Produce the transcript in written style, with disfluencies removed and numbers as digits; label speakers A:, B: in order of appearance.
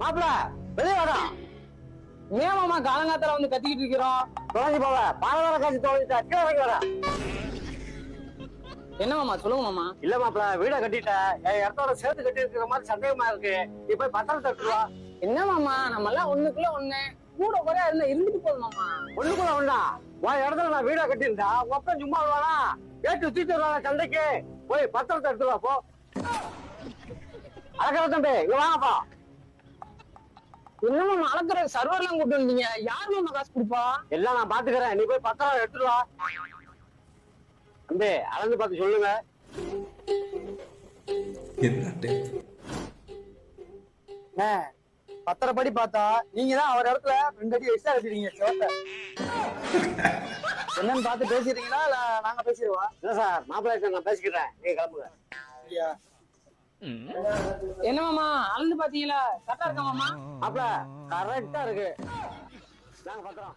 A: மாப்பிள வெளியே வாடா.
B: ஏன் மாமா காலங்காத்தால வந்து கத்திக்கிட்டு இருக்கிறோம்?
A: தொலைஞ்சு போவ பாலதார காட்சி தொலைஞ்சிட்டா கீழே வைக்க வாடா.
B: என்ன மாமா சொல்லுங்க மாமா.
A: இல்ல மாப்பிள வீட கட்டிட்ட என் இடத்தோட சேர்த்து கட்டி இருக்கிற மாதிரி சந்தேகமா இருக்கு. நீ போய் பத்திரம் தட்டுவா.
B: என்ன மாமா நம்ம எல்லாம் ஒண்ணுக்குள்ள ஒண்ணு கூட குறையா இருந்தா இருந்துட்டு போதும் மாமா.
A: ஒண்ணுக்குள்ள ஒண்ணா உன் இடத்துல நான் வீட கட்டியிருந்தா ஒப்பம் சும்மா வருவானா? கேட்டு தூக்கிட்டு வருவாங்க சண்டைக்கு. போய் பத்திரத்தை எடுத்துவா போ. அழகா தம்பி இங்க வாங்கப்பா.
B: என்ன மாமா அளக்குற சர்வர் எல்லாம் கூட்டு வந்தீங்க? யார் மாமா காசு கொடுப்பா?
A: எல்லாம் நான் பாத்துக்கிறேன். நீ போய் பத்திரம் எடுத்துட்டு வா. தம்பி அளந்து பார்த்து சொல்லுங்க.
B: பத்திரப்படி பார்த்தா நீங்க தான் அவர் இடத்துல 2 அடி எக்ஸ்ட்ரா கட்டிருக்கீங்க சிவத்தை. என்னன்னு பார்த்து பேசிடுறீங்களா இல்ல நாங்க பேசிடுவா?
A: இல்ல சார் மாப்பிள்ளை நான் பேசிக்கிறேன். நீங்க கிளம்புங்க.
B: என்ன மாமா அளந்து பாத்தீங்களா? கரெக்டா இருக்கா மாமா?
A: மாப்பிள்ள கரெக்டா இருக்கு. நாங்க பத்திரம்